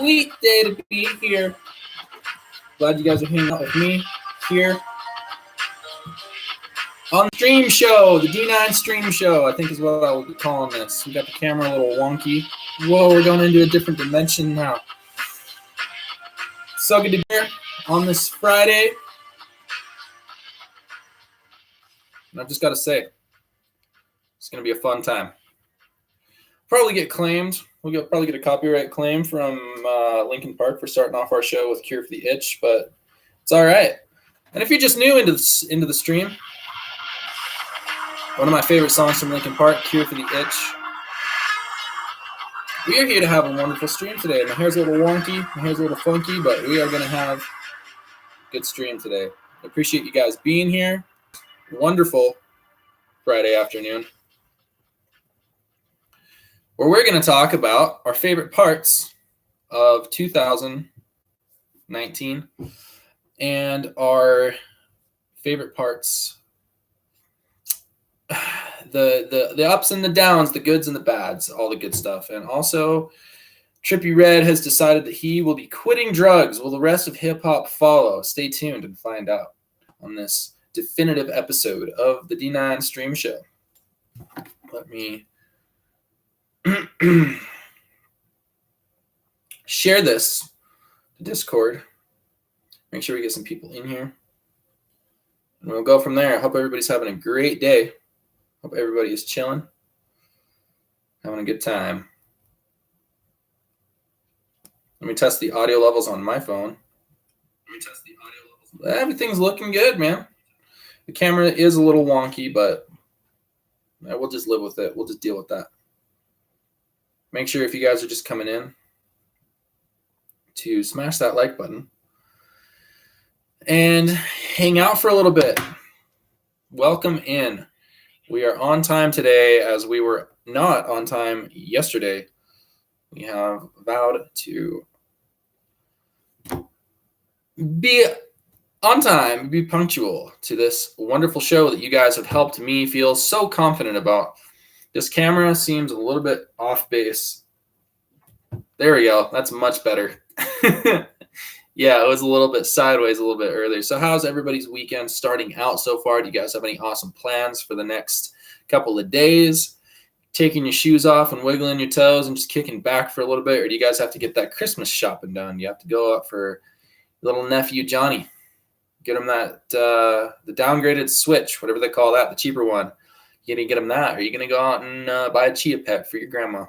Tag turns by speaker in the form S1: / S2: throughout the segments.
S1: sweet day to be here. Glad you guys are hanging out with me here on the stream show, the D9 stream show, I think is what I will be calling this. We got the camera a little wonky. Whoa, we're going into a different dimension now. So good to be here on this Friday. And I've just got to say, it's going to be a fun time. Probably get claimed. We'll probably get a copyright claim from Lincoln Park for starting off our show with Cure for the Itch, but it's all right. And if you're just new into the stream, one of my favorite songs from Lincoln Park, Cure for the Itch. We are here to have a wonderful stream today. My hair's a little wonky, my hair's a little funky, but we are going to have a good stream today. I appreciate you guys being here. Wonderful Friday afternoon, where we're going to talk about our favorite parts of 2019 and our favorite parts, the ups and the downs, the goods and the bads, all the good stuff. And also, Trippie Red has decided that he will be quitting drugs. Will the rest of hip-hop follow? Stay tuned and find out on this definitive episode of the D9 stream show. Let me share this to Discord. Make sure we get some people in here. And we'll go from there. I hope everybody's having a great day. Hope everybody is chilling, having a good time. Let me test the audio levels on my phone. Everything's looking good, man. The camera is a little wonky, but we'll just live with it. We'll just deal with that. Make sure if you guys are just coming in to smash that like button and hang out for a little bit. Welcome in. We are on time today as we were not on time yesterday. We have vowed to be on time, be punctual to this wonderful show that you guys have helped me feel so confident about. This camera seems a little bit off base. There we go. That's much better. Yeah, it was a little bit sideways a little bit earlier. So how's everybody's weekend starting out so far? Do you guys have any awesome plans for the next couple of days? Taking your shoes off and wiggling your toes and just kicking back for a little bit? Or do you guys have to get that Christmas shopping done? You have to go out for little nephew Johnny. Get him that the downgraded Switch, whatever they call that, the cheaper one. You gonna get him that? Or are you gonna go out and buy a Chia Pet for your grandma?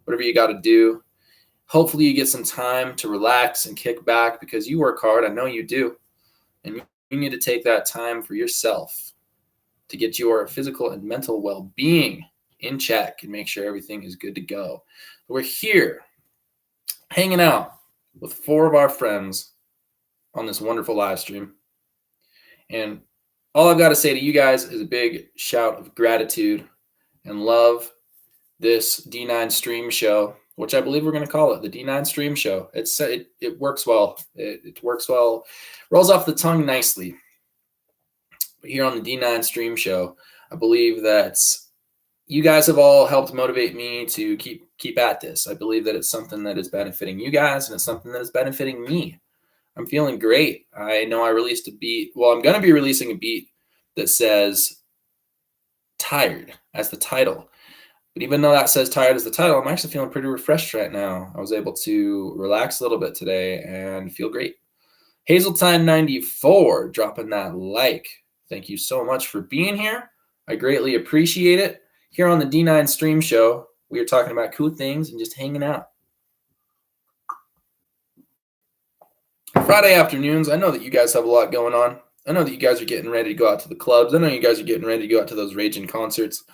S1: Whatever you got to do. Hopefully you get some time to relax and kick back because you work hard. I know you do. And you need to take that time for yourself to get your physical and mental well-being in check and make sure everything is good to go. We're here hanging out with 4 of our friends on this wonderful live stream. And all I've got to say to you guys is a big shout of gratitude and love. This D9 stream show, which I believe we're going to call it the D9 stream show. It works well. It works well, rolls off the tongue nicely. But here on the D9 stream show, I believe that you guys have all helped motivate me to keep at this. I believe that it's something that is benefiting you guys and it's something that is benefiting me. I'm feeling great. I know I released a beat. Well, I'm going to be releasing a beat that says Tired as the title. But even though that says Tired as the title, I'm actually feeling pretty refreshed right now. I was able to relax a little bit today and feel great. Hazeltime94 dropping that like. Thank you so much for being here. I greatly appreciate it. Here on the D9 stream show, we are talking about cool things and just hanging out. Friday afternoons, I know that you guys have a lot going on. I know that you guys are getting ready to go out to the clubs. I know you guys are getting ready to go out to those raging concerts.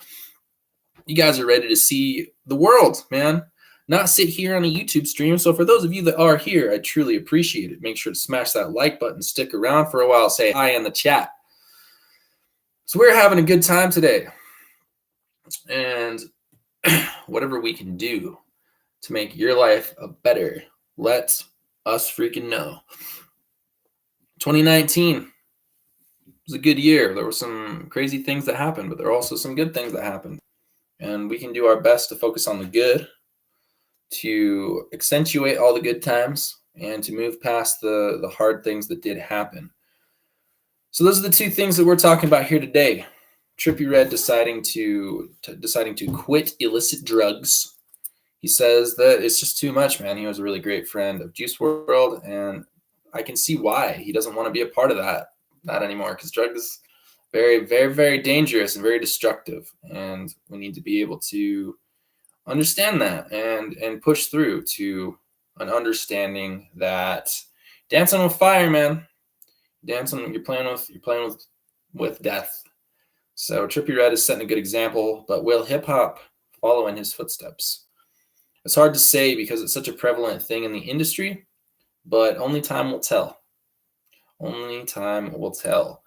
S1: You guys are ready to see the world, man. Not sit here on a YouTube stream. So for those of you that are here, I truly appreciate it. Make sure to smash that like button. Stick around for a while. Say hi in the chat. So we're having a good time today. And whatever we can do to make your life a better, let us freaking know. 2019 was a good year. There were some crazy things that happened, but there were also some good things that happened. And we can do our best to focus on the good, to accentuate all the good times and to move past the hard things that did happen. So those are the two things that we're talking about here today. Trippie Redd deciding to quit illicit drugs. He says that it's just too much, man. He was a really great friend of Juice WRLD, and I can see why he doesn't want to be a part of that anymore, because drugs very, very, very dangerous and very destructive, and we need to be able to understand that and push through to an understanding that dancing with fire, man. Dancing, you're playing with death. So Trippie Redd is setting a good example, but will hip hop follow in his footsteps? It's hard to say because it's such a prevalent thing in the industry, but only time will tell. Only time will tell.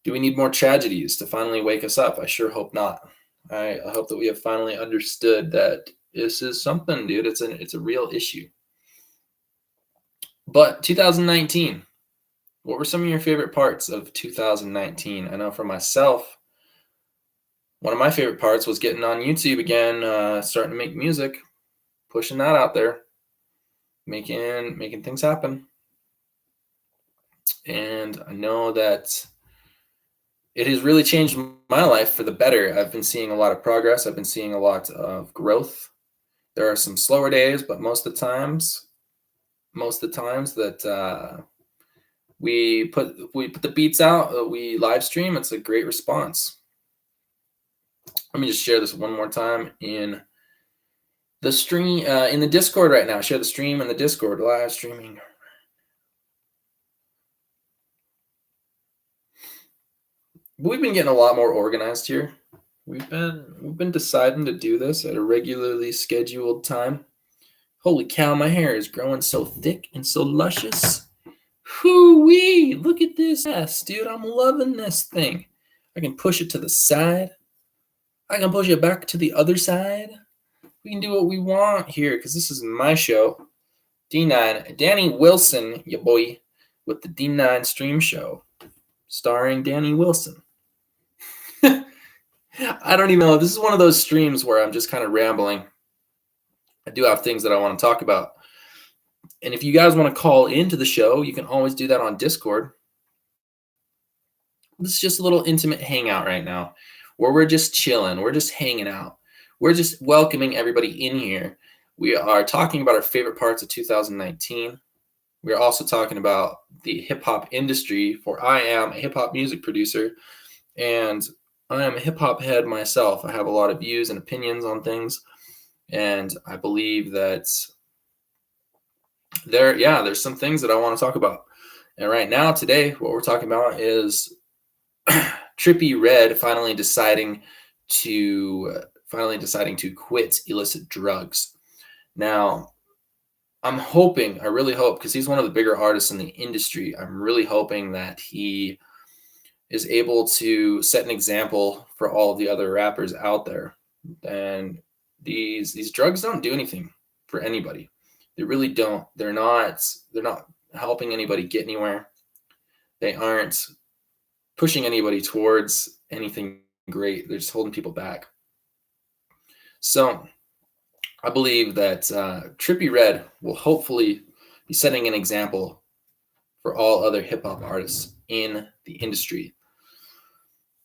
S1: Do we need more tragedies to finally wake us up? I sure hope not. I hope that we have finally understood that this is something, dude. It's a real issue. But 2019, what were some of your favorite parts of 2019? I know for myself, one of my favorite parts was getting on YouTube again, starting to make music, pushing that out there, making things happen. And I know that it has really changed my life for the better. I've been seeing a lot of progress. I've been seeing a lot of growth. There are some slower days, but most of the times that we put the beats out, we live stream, it's a great response. Let me just share this one more time in the stream, in the Discord right now. Share the stream in the Discord, live streaming. We've been getting a lot more organized here. We've been deciding to do this at a regularly scheduled time. Holy cow, my hair is growing so thick and so luscious. Hoo-wee, look at this ass, dude. I'm loving this thing. I can push it to the side. I can push it back to the other side. We can do what we want here because this is my show. D9, Danny Wilson, ya boy, with the D9 Stream Show, starring Danny Wilson. I don't even know. This is one of those streams where I'm just kind of rambling. I do have things that I want to talk about. And if you guys want to call into the show, you can always do that on Discord. This is just a little intimate hangout right now where we're just chilling. We're just hanging out. We're just welcoming everybody in here. We are talking about our favorite parts of 2019. We're also talking about the hip-hop industry, for I am a hip-hop music producer, and I am a hip-hop head myself. I have a lot of views and opinions on things, and I believe that there's some things that I want to talk about. And right now, today, what we're talking about is Trippie Redd finally deciding to quit illicit drugs. Now, I really hope, because he's one of the bigger artists in the industry, I'm really hoping that he is able to set an example for all of the other rappers out there. And these drugs don't do anything for anybody. They really don't. They're not helping anybody get anywhere. They aren't pushing anybody towards anything great. They're just holding people back. So I believe that Trippie Redd will hopefully be setting an example for all other hip-hop artists in the industry.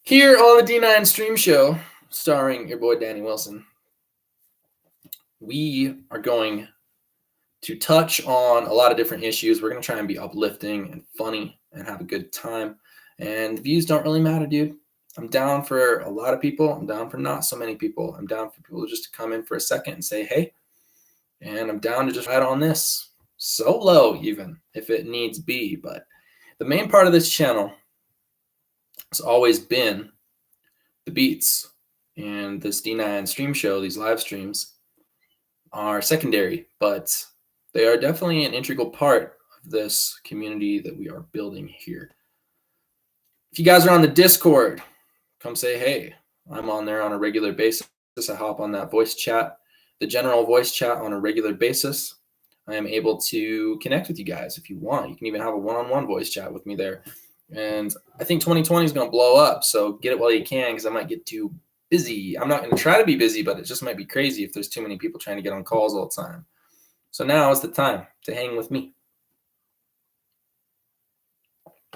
S1: Here on the D9 Stream Show, starring your boy Danny Wilson, we are going to touch on a lot of different issues. We're going to try and be uplifting and funny and have a good time. And the views don't really matter, dude. I'm down for a lot of people. I'm down for not so many people. I'm down for people just to come in for a second and say, hey. And I'm down to just ride on this solo, even if it needs be. But the main part of this channel has always been the beats. And this D9 Stream Show, these live streams, are secondary, but they are definitely an integral part of this community that we are building here. If you guys are on the Discord, come say hey. I'm on there on a regular basis. I hop on that voice chat, the general voice chat, on a regular basis. I am able to connect with you guys if you want. You can even have a one-on-one voice chat with me there. And I think 2020 is going to blow up, so get it while you can, because I might get too busy. I'm not going to try to be busy, but it just might be crazy if there's too many people trying to get on calls all the time. So now is the time to hang with me.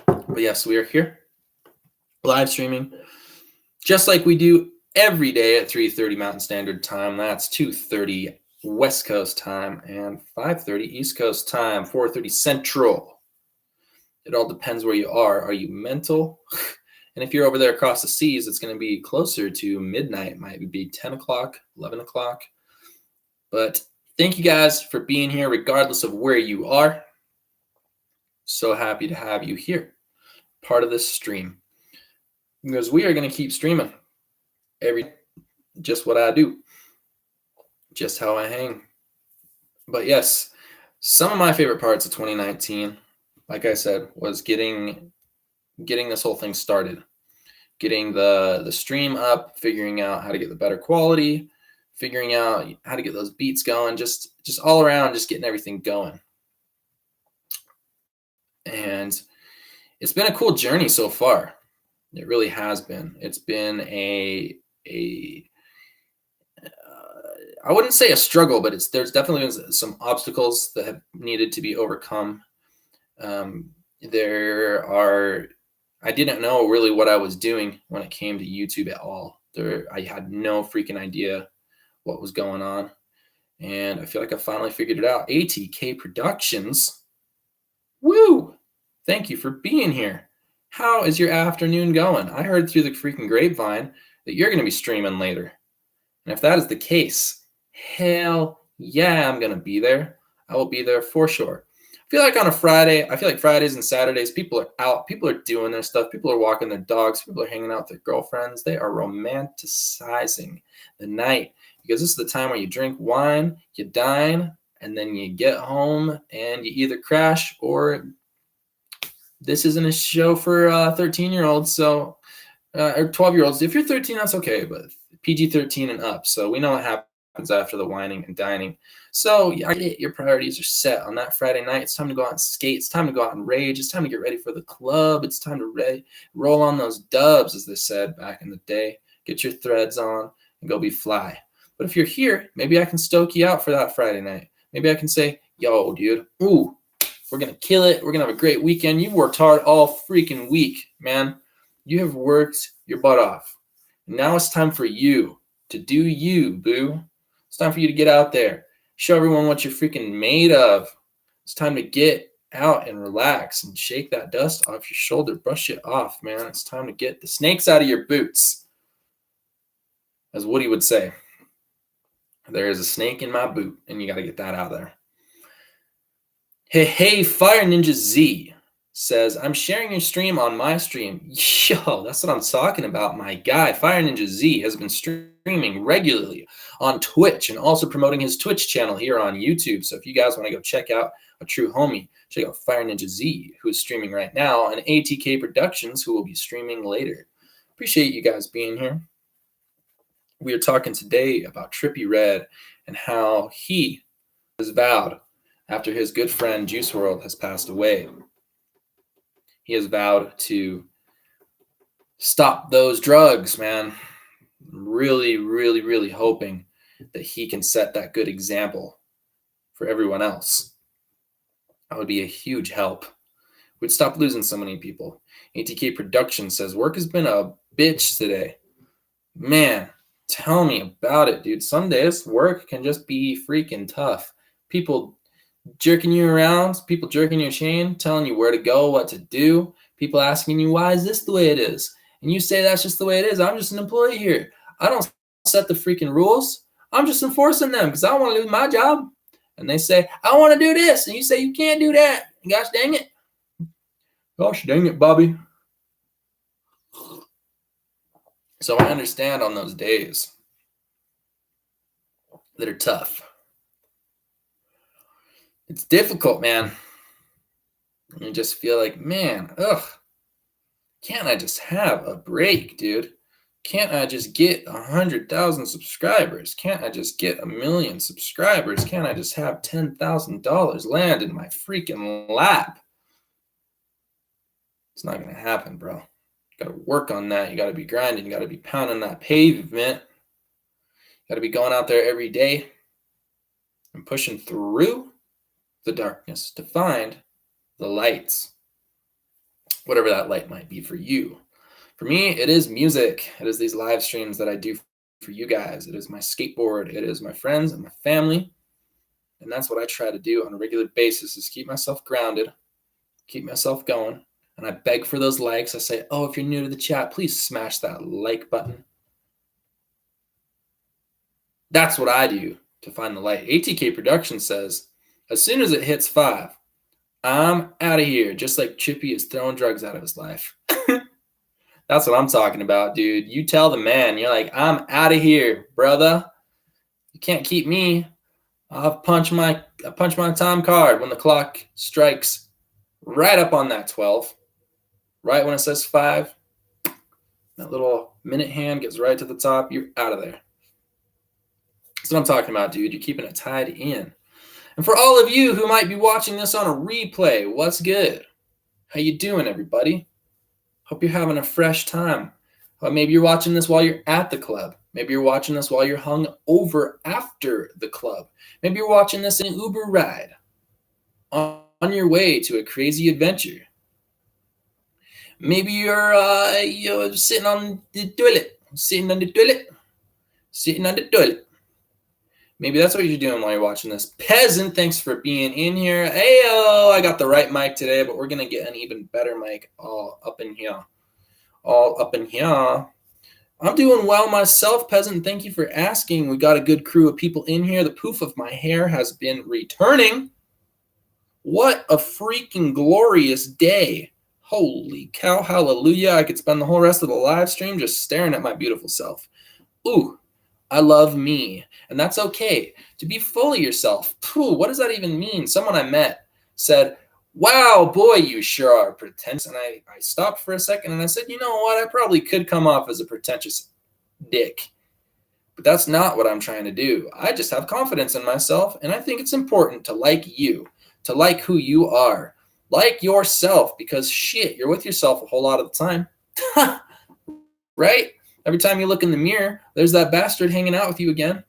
S1: But yes, we are here live streaming just like we do every day at 3:30 Mountain Standard Time. That's 2:30 West Coast time and 5:30 East Coast time, 4:30 Central. It all depends where you are. Are you mental? And if you're over there across the seas, it's going to be closer to midnight. It might be 10 o'clock, 11 o'clock. But thank you guys for being here, regardless of where you are. So happy to have you here, part of this stream. Because we are going to keep streaming just what I do, just how I hang. But yes, some of my favorite parts of 2019, like I said, was getting this whole thing started, getting the stream up, figuring out how to get the better quality, figuring out how to get those beats going, just all around, just getting everything going. And it's been a cool journey so far. It really has been. It's been I wouldn't say a struggle, but there's definitely been some obstacles that have needed to be overcome. I didn't know really what I was doing when it came to YouTube at all. I had no freaking idea what was going on. And I feel like I finally figured it out. ATK Productions. Woo! Thank you for being here. How is your afternoon going? I heard through the freaking grapevine that you're going to be streaming later. And if that is the case, hell yeah, I'm going to be there. I will be there for sure. I feel like on a Friday, I feel like Fridays and Saturdays, people are out, people are doing their stuff, people are walking their dogs, people are hanging out with their girlfriends. They are romanticizing the night because this is the time where you drink wine, you dine, and then you get home and you either crash or this isn't a show for 13-year-olds, so or 12-year-olds. If you're 13, that's okay, but PG-13 and up. So we know what happens after the whining and dining. So I get your priorities are set on that Friday night. It's time to go out and skate. It's time to go out and rage. It's time to get ready for the club. It's time to roll on those dubs, as they said back in the day. Get your threads on and go be fly. But if you're here, maybe I can stoke you out for that Friday night. Maybe I can say, yo, dude, ooh, we're going to kill it. We're going to have a great weekend. You've worked hard all freaking week, man. You have worked your butt off. Now it's time for you to do you, boo. It's time for you to get out there. Show everyone what you're freaking made of. It's time to get out and relax and shake that dust off your shoulder. Brush it off, man. It's time to get the snakes out of your boots. As Woody would say, there is a snake in my boot, and you got to get that out of there. Hey, Fire Ninja Z says, I'm sharing your stream on my stream. Yo, that's what I'm talking about, my guy. Fire Ninja Z has been streaming regularly on Twitch and also promoting his Twitch channel here on YouTube. So if you guys want to go check out a true homie, check out Fire Ninja Z, who is streaming right now, and ATK Productions, who will be streaming later. Appreciate you guys being here. We are talking today about Trippie Redd and how he has vowed after his good friend Juice WRLD has passed away. He has vowed to stop those drugs, man. Really, really, really hoping that he can set that good example for everyone else. That would be a huge help. We'd stop losing so many people. ATK Production says, work has been a bitch today. Man, tell me about it, dude. Some days work can just be freaking tough. People jerking you around, people jerking your chain, telling you where to go, what to do, people asking you, why is this the way it is? And you say, that's just the way it is. I'm just an employee here. I don't set the freaking rules. I'm just enforcing them because I want to do my job. And they say, I want to do this. And you say, you can't do that. And gosh dang it. Gosh dang it, Bobby. So I understand on those days that are tough. It's difficult, man. You just feel like, man, can't I just have a break, dude? Can't I just get 100,000 subscribers? Can't I just get 1 million subscribers? Can't I just have $10,000 land in my freaking lap? It's not going to happen, bro. You got to work on that. You got to be grinding. You got to be pounding that pavement. You got to be going out there every day and pushing through the darkness to find the lights, whatever that light might be for you. For me, it is music. It is these live streams that I do for you guys. It is my skateboard. It is my friends and my family. And that's what I try to do on a regular basis, is keep myself grounded, keep myself going. And I beg for those likes. I say, oh, if you're new to the chat, please smash that like button. That's what I do to find the light. ATK Production says, as soon as it hits 5, I'm out of here, just like Trippie is throwing drugs out of his life. That's what I'm talking about, dude. You tell the man, you're like, I'm out of here, brother. You can't keep me. I'll punch my time card when the clock strikes right up on that 12. Right when it says 5, that little minute hand gets right to the top. You're out of there. That's what I'm talking about, dude. You're keeping it tied in. And for all of you who might be watching this on a replay, what's good? How you doing, everybody? Hope you're having a fresh time. Maybe you're watching this while you're at the club. Maybe you're watching this while you're hung over after the club. Maybe you're watching this in an Uber ride on your way to a crazy adventure. Maybe you're sitting on the toilet. Maybe that's what you're doing while you're watching this. Peasant, thanks for being in here. Ayo, I got the right mic today, but we're going to get an even better mic all up in here. I'm doing well myself, Peasant. Thank you for asking. We got a good crew of people in here. The poof of my hair has been returning. What a freaking glorious day. Holy cow, hallelujah. I could spend the whole rest of the live stream just staring at my beautiful self. Ooh. I love me, and that's okay. To be fully yourself. What does that even mean? Someone I met said, wow, boy, you sure are pretentious. And I stopped for a second, and I said, you know what? I probably could come off as a pretentious dick. But that's not what I'm trying to do. I just have confidence in myself, and I think it's important to like you, to like who you are. Like yourself, because shit, you're with yourself a whole lot of the time. Right? Every time you look in the mirror, there's that bastard hanging out with you again.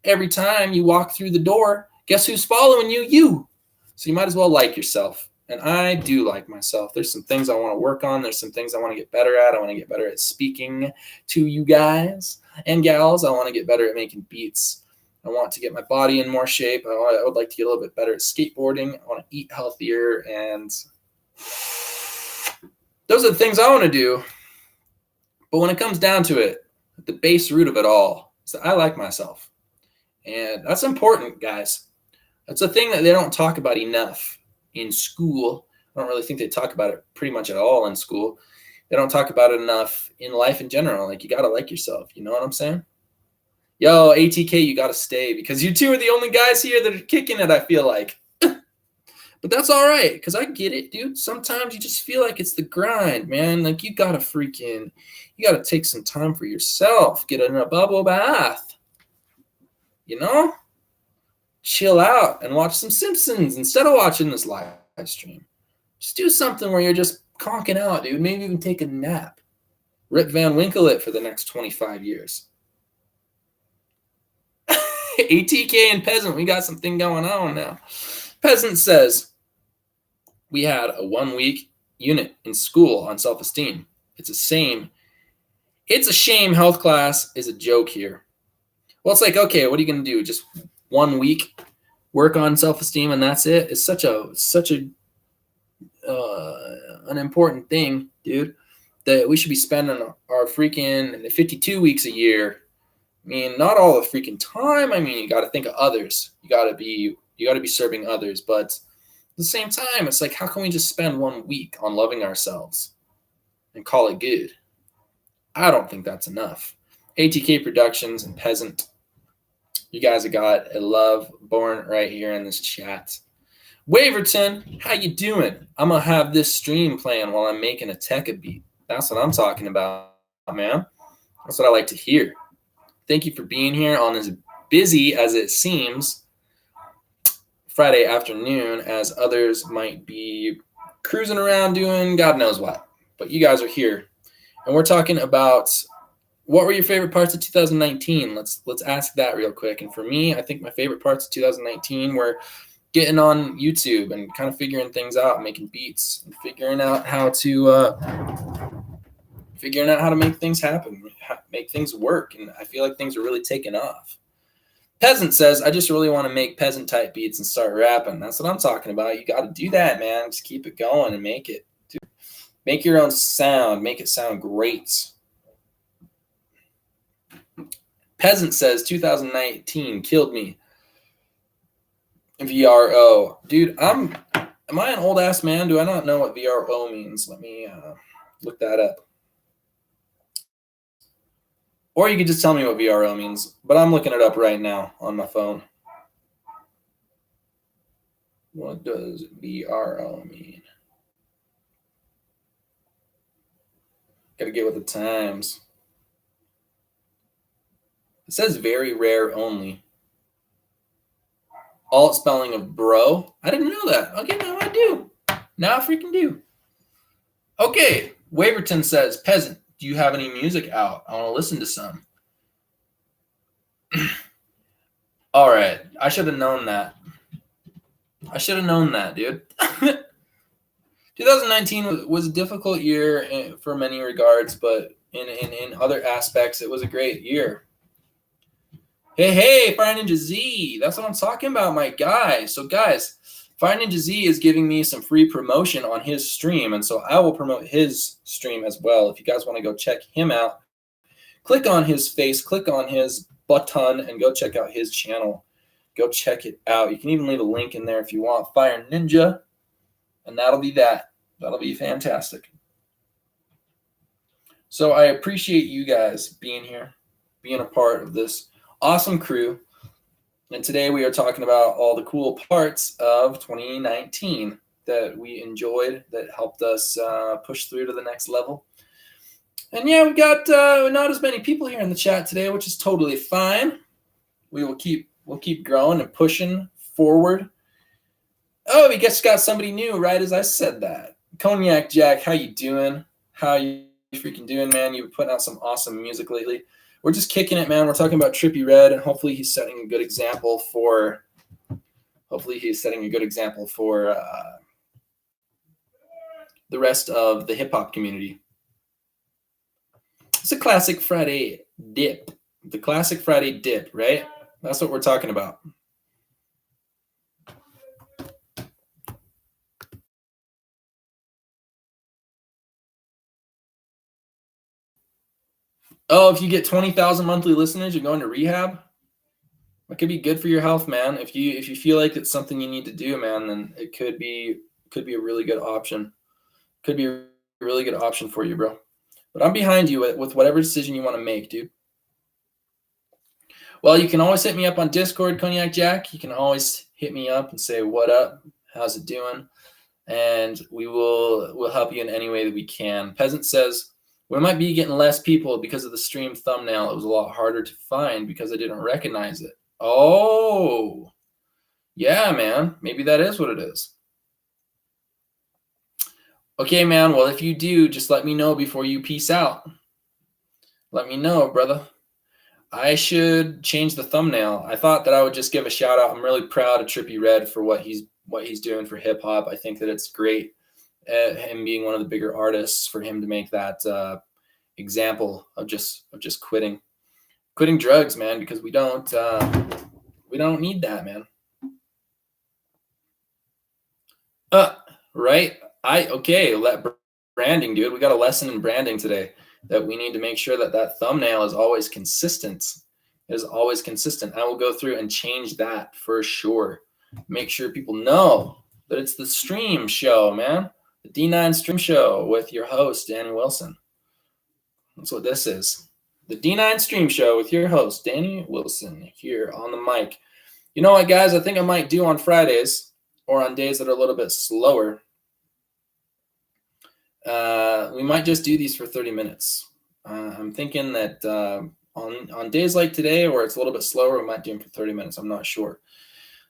S1: Every time you walk through the door, guess who's following you? You. So you might as well like yourself. And I do like myself. There's some things I want to work on. There's some things I want to get better at. I want to get better at speaking to you guys and gals. I want to get better at making beats. I want to get my body in more shape. I would like to get a little bit better at skateboarding. I want to eat healthier. And those are the things I want to do. But when it comes down to it, the base root of it all is that I like myself. And that's important, guys. That's a thing that they don't talk about enough in school. I don't really think they talk about it pretty much at all in school. They don't talk about it enough in life in general. Like, you got to like yourself. You know what I'm saying? Yo, ATK, you got to stay because you two are the only guys here that are kicking it, I feel like. But that's all right, because I get it, dude. Sometimes you just feel like it's the grind, man. Like, you got to take some time for yourself. Get in a bubble bath. You know? Chill out and watch some Simpsons instead of watching this live stream. Just do something where you're just conking out, dude. Maybe even take a nap. Rip Van Winkle it for the next 25 years. ATK and Peasant, we got something going on now. Peasant says, we had a 1-week unit in school on self-esteem. It's a shame health class is a joke here. Well, it's like, okay, what are you going to do? Just 1 week work on self-esteem and that's it? It's such an important thing, dude, that we should be spending our freaking 52 weeks a year. I mean, not all the freaking time. I mean, you got to think of others. You got to be serving others. But at the same time, it's like, how can we just spend 1 week on loving ourselves and call it good? I don't think that's enough. ATK Productions and Peasant, you guys have got a love born right here in this chat. Waverton, how you doing? I'm going to have this stream playing while I'm making a Tekka beat. That's what I'm talking about, man. That's what I like to hear. Thank you for being here on as busy as it seems Friday afternoon, as others might be cruising around doing God knows what. But you guys are here. And we're talking about what were your favorite parts of 2019. Let's ask that real quick. And for me, I think my favorite parts of 2019 were getting on YouTube and kind of figuring things out, making beats, and figuring out how to make things happen, make things work. And I feel like things are really taking off. Peasant says, I just really want to make peasant type beats and start rapping. That's what I'm talking about. You got to do that, man. Just keep it going and make it. Make your own sound. Make it sound great. Peasant says, 2019 killed me. VRO. Dude, am I an old ass man? Do I not know what VRO means? Let me look that up. Or you could just tell me what VRO means, but I'm looking it up right now on my phone. What does VRO mean? Gotta get with the times. It says very rare only. Alt spelling of bro. I didn't know that. Okay, now I do. Now I freaking do. Okay, Waverton says, Peasant, do you have any music out? I want to listen to some. All right, I should have known that. I should have known that, dude. 2019 was a difficult year for many regards, but in other aspects, it was a great year. Hey, Fire Ninja Z. That's what I'm talking about, my guy. So, guys, Fire Ninja Z is giving me some free promotion on his stream, and so I will promote his stream as well. If you guys want to go check him out, click on his face, click on his button, and go check out his channel. Go check it out. You can even leave a link in there if you want. Fire Ninja, and that'll be that. That'll be fantastic. So I appreciate you guys being here, being a part of this awesome crew. And today we are talking about all the cool parts of 2019 that we enjoyed, that helped us push through to the next level. And yeah, we got not as many people here in the chat today, which is totally fine. We'll keep growing and pushing forward. Oh, we just got somebody new right as I said that. Cognac Jack, how you doing? How you freaking doing, man? You've been putting out some awesome music lately. We're just kicking it, man. We're talking about Trippie Redd, and hopefully he's setting a good example for the rest of the hip hop community. It's a classic Friday dip. The classic Friday dip, right? That's what we're talking about. Oh, if you get 20,000 monthly listeners, you're going to rehab? That could be good for your health, man. If you feel like it's something you need to do, man, then it could be a really good option. Could be a really good option for you, bro. But I'm behind you with whatever decision you want to make, dude. Well, you can always hit me up on Discord, Cognac Jack. You can always hit me up and say, what up? How's it doing? And we'll help you in any way that we can. Peasant says, we might be getting less people because of the stream thumbnail. It was a lot harder to find because I didn't recognize it. Oh, yeah, man. Maybe that is what it is. Okay, man. Well, if you do, just let me know before you peace out. Let me know, brother. I should change the thumbnail. I thought that I would just give a shout out. I'm really proud of Trippie Redd for what he's doing for hip hop. I think that it's great. Him being one of the bigger artists, for him to make that example of just quitting drugs, man, because we don't need that, man. Right? Branding, dude. We got a lesson in branding today, that we need to make sure that thumbnail is always consistent. It is always consistent. I will go through and change that for sure. Make sure people know that it's the stream show, man. The D9 stream show with your host, Danny Wilson. That's what this is. The D9 stream show with your host, Danny Wilson, here on the mic. You know what, guys? I think I might do on Fridays, or on days that are a little bit slower. We might just do these for 30 minutes. I'm thinking that on days like today, where it's a little bit slower, we might do them for 30 minutes. I'm not sure.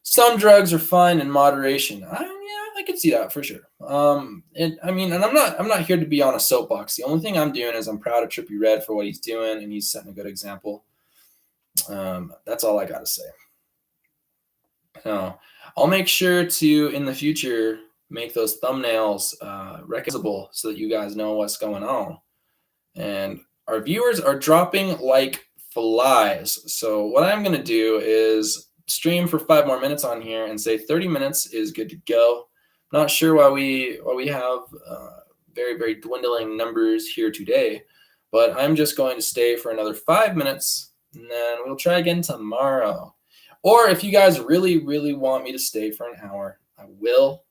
S1: some drugs are fine in moderation. I could see that for sure. And I mean, and I'm not here to be on a soapbox. The only thing I'm doing is I'm proud of Trippie Redd for what he's doing, and he's setting a good example. That's all I got to say. I'll make sure to in the future make those thumbnails recognizable so that you guys know what's going on. And our viewers are dropping like flies. So what I'm going to do is stream for 5 more minutes on here and say 30 minutes is good to go. Not sure why we have very, very dwindling numbers here today, but I'm just going to stay for another 5 minutes, and then we'll try again tomorrow. Or if you guys really, really want me to stay for an hour, I will.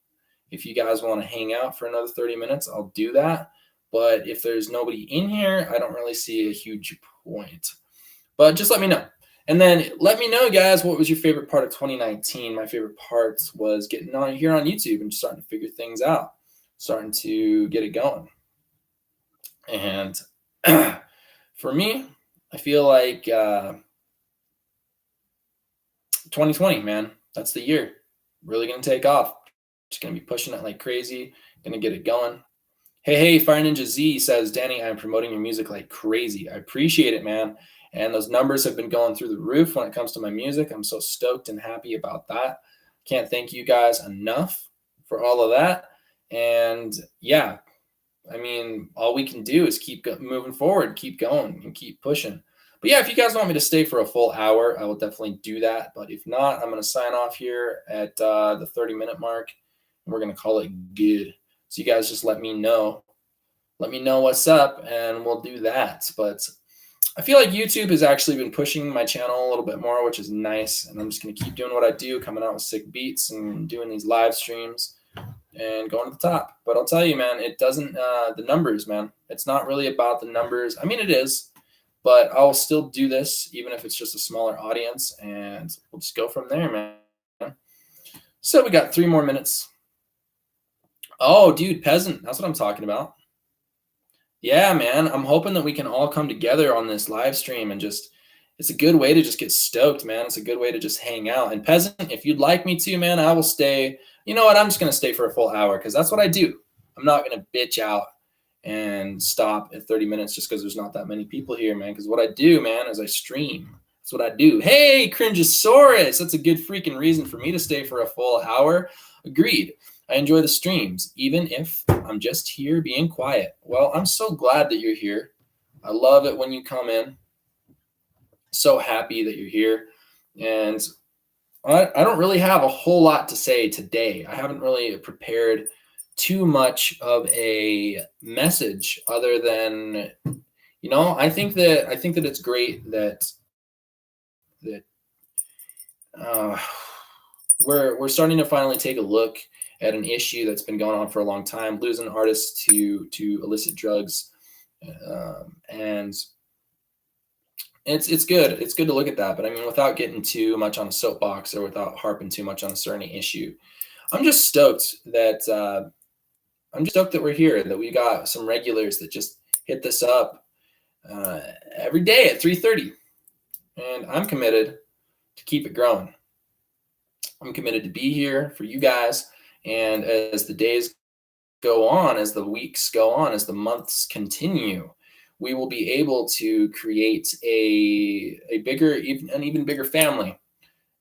S1: If you guys want to hang out for another 30 minutes, I'll do that. But if there's nobody in here, I don't really see a huge point. But just let me know. And then let me know, guys, what was your favorite part of 2019? My favorite part was getting on here on YouTube and starting to figure things out, starting to get it going. And for me, I feel like 2020, man, that's the year. Really going to take off. Just going to be pushing it like crazy. Going to get it going. Hey, Fire Ninja Z says, Danny, I'm promoting your music like crazy. I appreciate it, man. And those numbers have been going through the roof when it comes to my music. I'm so stoked and happy about that. Can't thank you guys enough for all of that. And yeah, I mean, all we can do is keep moving forward, keep going, and keep pushing. But yeah, if you guys want me to stay for a full hour, I will definitely do that. But if not, I'm going to sign off here at the 30-minute mark, and we're going to call it good. So you guys just let me know. Let me know what's up, and we'll do that. But I feel like YouTube has actually been pushing my channel a little bit more, which is nice. And I'm just going to keep doing what I do, coming out with sick beats and doing these live streams and going to the top. But I'll tell you, man, it doesn't, the numbers, man, it's not really about the numbers. I mean, it is, but I'll still do this, even if it's just a smaller audience, and we'll just go from there, man. So we got 3 more minutes. Oh, dude, Peasant, that's what I'm talking about. Yeah, man, I'm hoping that we can all come together on this live stream and just, it's a good way to just get stoked, man. It's a good way to just hang out. And Peasant, if you'd like me to, man, I will stay. You know what? I'm just going to stay for a full hour because that's what I do. I'm not going to bitch out and stop at 30 minutes just because there's not that many people here, man. Because what I do, man, is I stream. That's what I do. Hey, Cringeosaurus, that's a good freaking reason for me to stay for a full hour. Agreed. I enjoy the streams, even if I'm just here being quiet. Well, I'm so glad that you're here. I love it when you come in. So happy that you're here. And I don't really have a whole lot to say today. I haven't really prepared too much of a message other than, you know, I think that it's great that we're starting to finally take a look at an issue that's been going on for a long time, losing artists to illicit drugs, and it's good. It's good to look at that. But I mean, without getting too much on a soapbox or without harping too much on a certain issue, I'm just stoked that we're here, that we got some regulars that just hit this up every day at 3:30, and I'm committed to keep it growing. I'm committed to be here for you guys. And as the days go on, as the weeks go on, as the months continue, we will be able to create an even bigger family.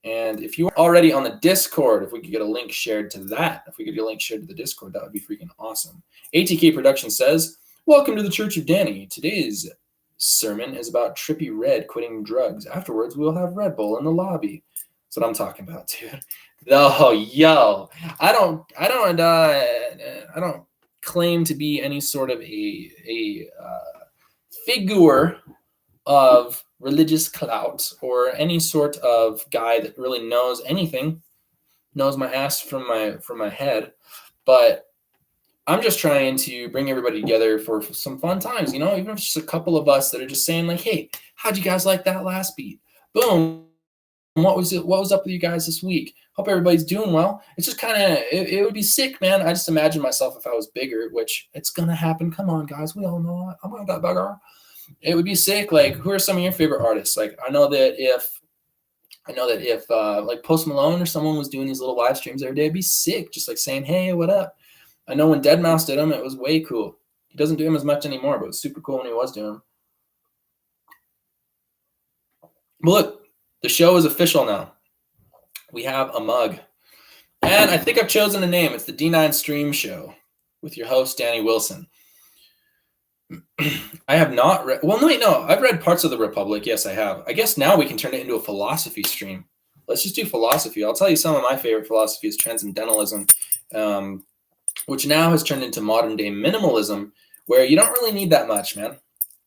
S1: And if you are already on the Discord, if we could get a link shared to that, if we could get a link shared to the Discord, that would be freaking awesome. ATK Production says, welcome to the Church of Danny. Today's sermon is about Trippie Redd quitting drugs. Afterwards, we'll have Red Bull in the lobby. That's what I'm talking about, dude. Oh, yo, I don't claim to be any sort of a figure of religious clout or any sort of guy that really knows anything, knows my ass from my head. But I'm just trying to bring everybody together for some fun times, you know, even if it's just a couple of us that are just saying like, hey, how'd you guys like that last beat? Boom. What was up with you guys this week? Hope everybody's doing well. It's just kind of, it would be sick, man. I just imagine myself if I was bigger, which it's going to happen. Come on, guys. We all know I'm going to get bigger. It would be sick. Like, who are some of your favorite artists? Like, I know that if I know that if like Post Malone or someone was doing these little live streams every day, it'd be sick, just like saying, "Hey, what up?" I know when Deadmau5 did them, it was way cool. He doesn't do them as much anymore, but it was super cool when he was doing them. But look, the show is official now. We have a mug. And I think I've chosen a name. It's the D9 Stream Show with your host, Danny Wilson. I have not read, well, wait, no, I've read parts of the Republic. Yes, I have. I guess now we can turn it into a philosophy stream. Let's just do philosophy. I'll tell you some of my favorite philosophies, transcendentalism, which now has turned into modern day minimalism, where you don't really need that much, man.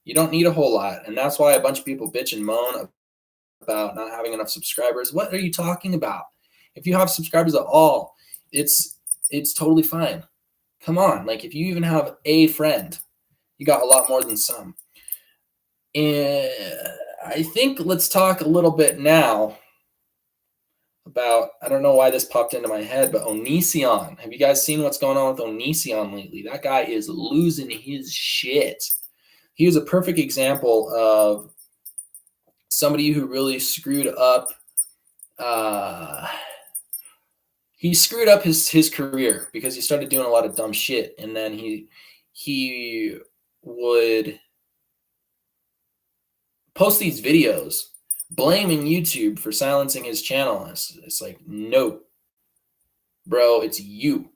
S1: You don't need a whole lot. And that's why a bunch of people bitch and moan about not having enough subscribers. What are you talking about? If you have subscribers at all, it's totally fine. Come on. Like if you even have a friend, you got a lot more than some. And I think let's talk a little bit now about, I don't know why this popped into my head, but Onision. Have you guys seen what's going on with Onision lately? That guy is losing his shit. He was a perfect example of somebody who really screwed up. He screwed up his career because he started doing a lot of dumb shit, and then he would post these videos blaming YouTube for silencing his channel. It's like, no, bro, it's you.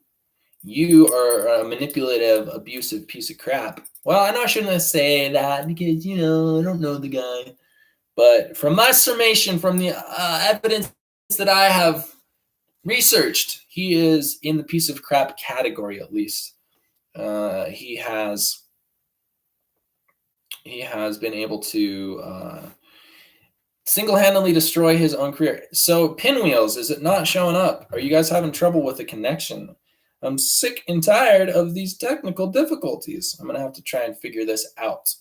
S1: You are a manipulative, abusive piece of crap. Well, I know I shouldn't say that because, I don't know the guy. But from my summation, from the evidence that I have researched, he is in the piece of crap category, at least. He has been able to single-handedly destroy his own career. So Pinwheels, is it not showing up? Are you guys having trouble with the connection? I'm sick and tired of these technical difficulties. I'm going to have to try and figure this out.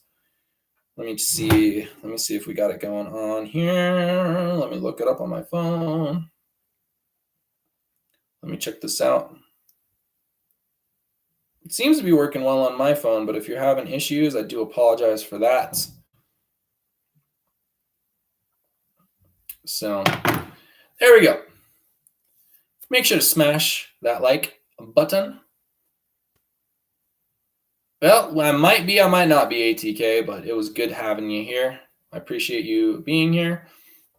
S1: Let me see if we got it going on here. Let me look it up on my phone. Let me check this out. It seems to be working well on my phone, but if you're having issues, I do apologize for that. So there we go. Make sure to smash that like button. Well, I might be, I might not be ATK, but it was good having you here. I appreciate you being here.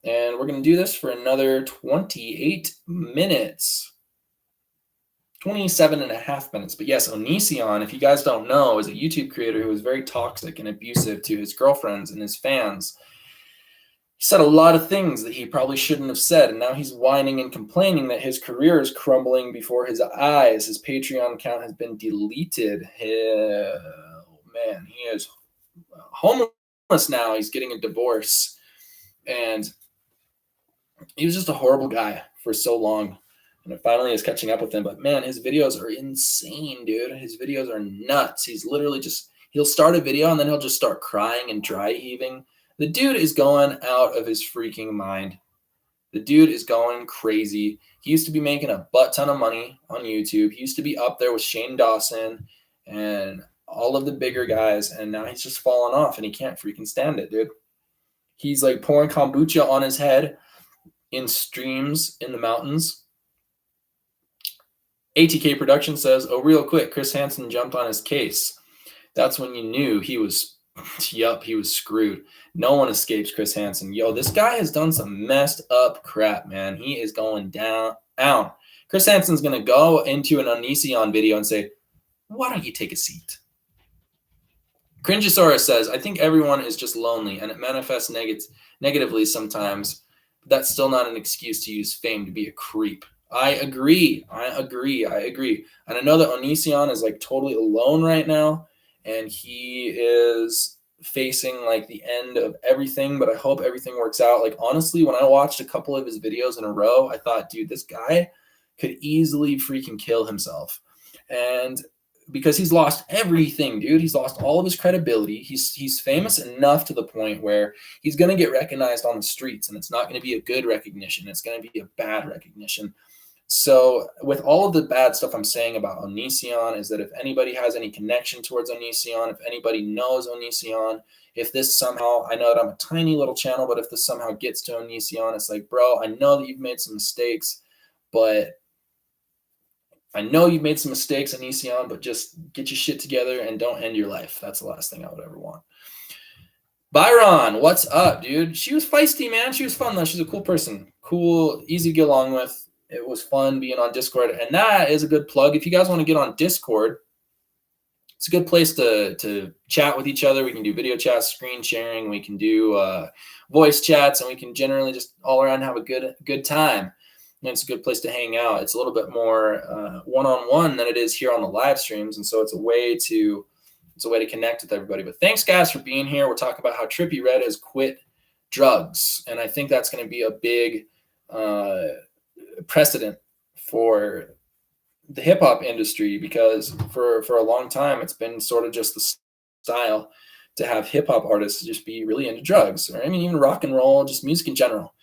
S1: And we're going to do this for another 28 minutes. 27 and a half minutes. But yes, Onision, if you guys don't know, is a YouTube creator who is very toxic and abusive to his girlfriends and his fans. He said a lot of things that he probably shouldn't have said, and now he's whining and complaining that his career is crumbling before his eyes. His Patreon account has been deleted. Man, he is homeless now. He's getting a divorce, and he was just a horrible guy for so long, and it finally is catching up with him. But man, his videos are insane, dude. His videos are nuts. He's literally he'll start a video and then he'll just start crying and dry heaving. The dude is going out of his freaking mind. The dude is going crazy. He used to be making a butt ton of money on YouTube. He used to be up there with Shane Dawson and all of the bigger guys, and now he's just fallen off, and he can't freaking stand it, dude. He's like pouring kombucha on his head in streams in the mountains. ATK Production says, oh, real quick, Chris Hansen jumped on his case. That's when you knew he was, he was screwed. No one escapes Chris Hansen. Yo, this guy has done some messed up crap, man. He is going down. Chris Hansen's going to go into an Onision video and say, why don't you take a seat? Cringeosaurus says, I think everyone is just lonely, and it manifests negatively sometimes. But that's still not an excuse to use fame to be a creep. I agree. And I know that Onision is like totally alone right now, and he is facing like the end of everything, but I hope everything works out. Like, honestly, when I watched a couple of his videos in a row, I thought, dude, this guy could easily freaking kill himself. And because he's lost everything, dude. He's lost all of his credibility. He's famous enough to the point where he's going to get recognized on the streets, and it's not going to be a good recognition. It's going to be a bad recognition. So with all of the bad stuff I'm saying about Onision is that if anybody has any connection towards Onision, if anybody knows Onision, if this somehow, I know that I'm a tiny little channel, but if this somehow gets to Onision, it's like, bro, I know that you've made some mistakes, but Onision, but just get your shit together and don't end your life. That's the last thing I would ever want. Byron, what's up, dude? She was feisty, man. She was fun, though. She's a cool person. Cool, easy to get along with. It was fun being on Discord. And that is a good plug. If you guys want to get on Discord, it's a good place to chat with each other. We can do video chats, screen sharing. We can do voice chats, and we can generally just all around have a good time. And it's a good place to hang out. It's a little bit more one-on-one than it is here on the live streams. And so it's a way to connect with everybody. But thanks, guys, for being here. We're talking about how Trippie Redd has quit drugs. And I think that's going to be a big precedent for the hip hop industry, because for a long time, it's been sort of just the style to have hip hop artists just be really into drugs, or I mean, even rock and roll, just music in general.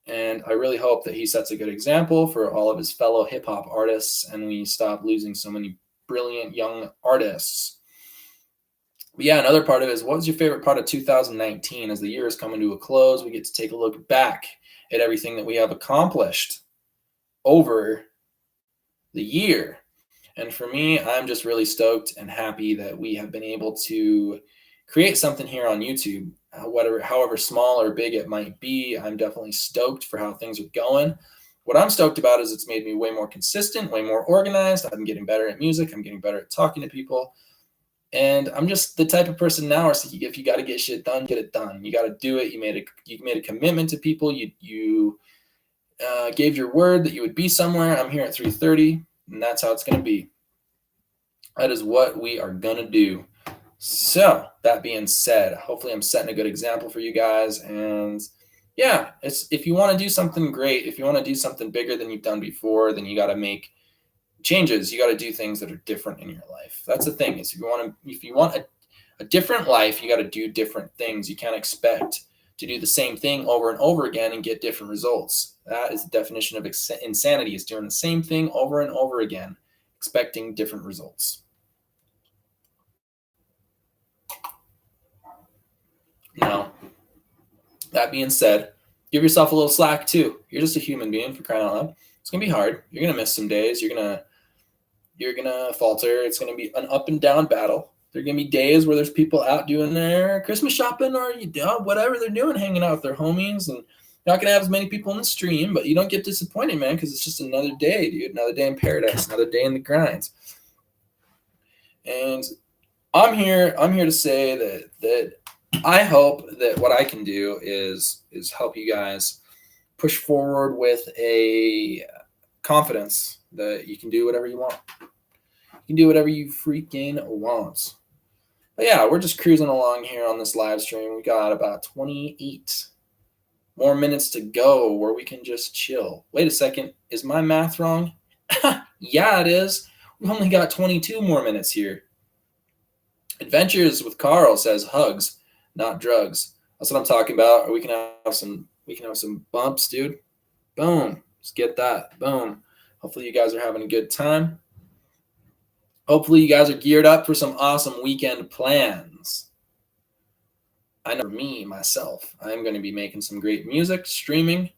S1: And I really hope that he sets a good example for all of his fellow hip hop artists, and we stop losing so many brilliant young artists. But yeah, another part of it is, what was your favorite part of 2019? As the year is coming to a close, we get to take a look back at everything that we have accomplished over the year. And for me, I'm just really stoked and happy that we have been able to create something here on YouTube, however small or big it might be. I'm definitely stoked for how things are going. What I'm stoked about is it's made me way more consistent, way more organized. I'm getting better at music. I'm getting better at talking to people. And I'm just the type of person now where if you got to get shit done, get it done. You got to do it. You made a commitment to people. You gave your word that you would be somewhere. I'm here at 3:30, and that's how it's going to be. That is what we are going to do. So that being said, hopefully I'm setting a good example for you guys. And yeah, if you want to do something great, if you want to do something bigger than you've done before, then you got to make changes. You got to do things that are different in your life. That's the thing, is if you want a different life, you got to do different things. You can't expect to do the same thing over and over again and get different results. That is the definition of insanity, is doing the same thing over and over again, expecting different results. Now, that being said, give yourself a little slack too. You're just a human being, for crying out loud. It's going to be hard. You're going to miss some days. You're going to falter. It's going to be an up and down battle. There are going to be days where there's people out doing their Christmas shopping, or whatever they're doing, hanging out with their homies, and you're not going to have as many people in the stream, but you don't get disappointed, man, because it's just another day, dude. Another day in paradise, another day in the grinds. And I'm here to say that I hope that what I can do is help you guys push forward with a confidence that you can do whatever you want. You can do whatever you freaking want. But yeah, we're just cruising along here on this live stream. We got about 28 more minutes to go where we can just chill. Wait a second. Is my math wrong? Yeah, it is. We've only got 22 more minutes here. Adventures with Carl says hugs, not drugs. That's what I'm talking about. Or we can have some bumps, dude. Boom. Just get that. Boom. Hopefully you guys are having a good time. Hopefully you guys are geared up for some awesome weekend plans. I know for me, myself, I'm going to be making some great music, streaming.